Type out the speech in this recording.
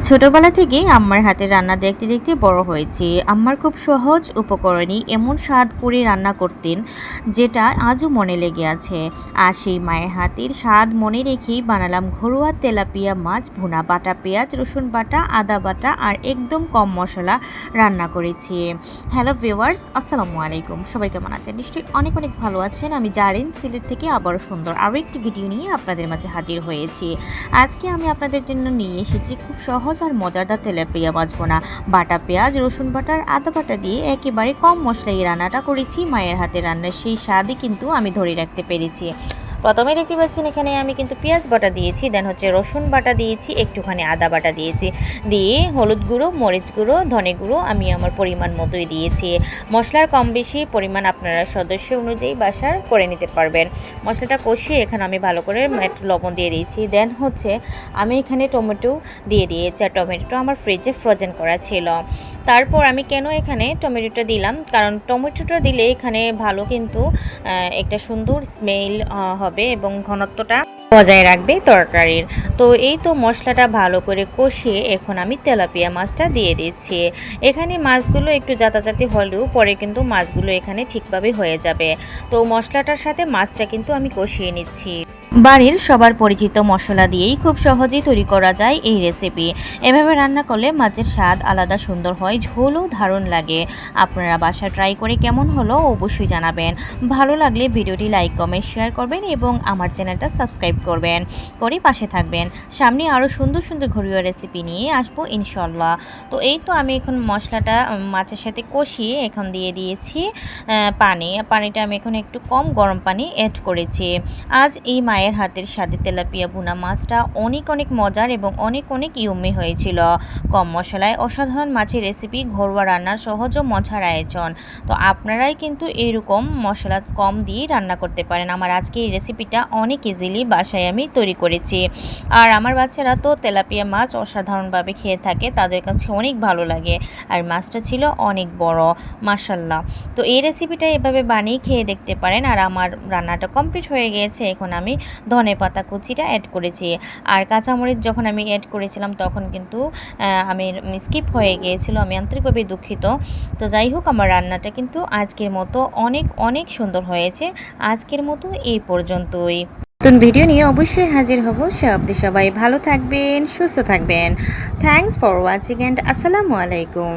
ছোটবেলা থেকেই আম্মার হাতের রান্না দেখতে দেখতে বড় হয়েছি। আম্মার খুব সহজ উপকরণে এমন স্বাদ করে রান্না করতেন যেটা আজও মনে লেগে আছে। আর সেই মায়ের হাতের স্বাদ মনে রেখেই বানালাম ঘরোয়া তেলাপিয়া মাছ ভুনা, বাটা পেঁয়াজ, রসুন বাটা, আদা বাটা আর একদম কম মশলা রান্না করেছি। হ্যালো ভিউয়ার্স, আসসালামু আলাইকুম। সবাই কেমন আছেন? নিশ্চয়ই অনেক অনেক ভালো আছেন। আমি জারিন সিলেট থেকে আবারও সুন্দর আরও একটি ভিডিও নিয়ে আপনাদের মাঝে হাজির হয়েছি। আজকে আমি আপনাদের জন্য নিয়ে এসেছি খুব সহজ আর মজাদার তেলাপিয়া মাছ ভুনা। বাটা পেঁয়াজ, রসুন বাটার, আদা বাটা দিয়ে একেবারে কম মশলায় এই রান্নাটা করেছি। মায়ের হাতে রান্নার সেই স্বাদই কিন্তু আমি ধরে রাখতে পেরেছি। প্রথমে দেখতে পাচ্ছেন এখানে আমি কিন্তু পেঁয়াজ বাটা দিয়েছি, দেন হচ্ছে রসুন বাটা দিয়েছি, একটুখানি আদা বাটা দিয়েছি, দিয়ে হলুদ গুঁড়ো, মরিচ গুঁড়ো, ধনে গুঁড়ো আমি আমার পরিমাণ মতোই দিয়েছি। মশলার কম বেশি পরিমাণ আপনারা সদস্য অনুযায়ী বাসার করে নিতে পারবেন। মশলাটা কষিয়ে এখানে আমি ভালো করে একটু লবণ দিয়ে দিয়েছি। দেন হচ্ছে আমি এখানে টমেটো দিয়ে দিয়েছি, আর টমেটোটা আমার ফ্রিজে ফ্রোজেন করা ছিল। তারপর আমি কেন এখানে টমেটোটা দিলাম, কারণ টমেটোটা দিলে এখানে ভালো কিন্তু একটা সুন্দর স্মেল হবে এবং ঘনত্বটা বজায় রাখবে তরকারির। তো এই তো মশলাটা ভালো করে কষিয়ে এখন আমি তেলাপিয়া মাছটা দিয়ে দিচ্ছি। এখানে মাছগুলো একটু জাতাজাতি হলেও পরে কিন্তু মাছগুলো এখানে ঠিকভাবে হয়ে যাবে। তো মশলাটার সাথে মাছটা কিন্তু আমি কষিয়ে নিচ্ছি। বাড়ির সবার পরিচিত মশলা দিয়েই খুব সহজেই তৈরি করা যায় এই রেসিপি। এভাবে রান্না করলে মাছের স্বাদ আলাদা সুন্দর হয়, ঝোলও দারুণ লাগে। আপনারা বাসা ট্রাই করে কেমন হলো অবশ্যই জানাবেন। ভালো লাগলে ভিডিওটি লাইক, কমেন্ট, শেয়ার করবেন এবং আমার চ্যানেলটা সাবস্ক্রাইব করবেন, করে পাশে থাকবেন। সামনে আরও সুন্দর সুন্দর ঘরোয়া রেসিপি নিয়ে আসবো ইনশাল্লাহ। তো এই তো আমি এখন মশলাটা মাছের সাথে কষিয়ে এখন দিয়ে দিয়েছি পানিটা আমি এখন একটু কম গরম পানি অ্যাড করেছি। আজ এই মায়ের হাতের স্বাদে তেলাপিয়া ভুনা মাছটা অনেক অনেক মজার এবং অনেক অনেক ইউম্মি হয়েছিল। কম মশলায় অসাধারণ মাছের রেসিপি, ঘরোয়া রান্নার সহজ ও মজার আয়োজন। তো আপনারাই কিন্তু এরকম মশলা কম দিয়ে রান্না করতে পারেন। আমার আজকে এই রেসিপিটা অনেক ইজিলি বাসায় আমি তৈরি করেছি। আর আমার বাচ্চারা তো তেলাপিয়া মাছ অসাধারণভাবে খেয়ে থাকে, তাদের কাছে অনেক ভালো লাগে। আর মাছটা ছিল অনেক বড়, মাশাল্লাহ। তো এই রেসিপিটা এভাবে বানিয়ে খেয়ে দেখতে পারেন। আর আমার রান্নাটা কমপ্লিট হয়ে গিয়েছে। এখন আমি ধনেপাতা কুচিটা অ্যাড করেছি। আর কাঁচামরিচ যখন আমি অ্যাড করেছিলাম তখন কিন্তু আমি স্কিপ হয়ে গিয়েছিল, আমি আন্তরিকভাবে দুঃখিত। তো যাই হোক, আমার রান্নাটা কিন্তু আজকের মতো অনেক অনেক সুন্দর হয়েছে। আজকের মতো এই পর্যন্তই। নতুন ভিডিও নিয়ে অবশ্যই হাজির হব। সবাই ভালো থাকবেন, সুস্থ থাকবেন। থ্যাংকস ফর ওয়াচিং অ্যান্ড আসসালামু আলাইকুম।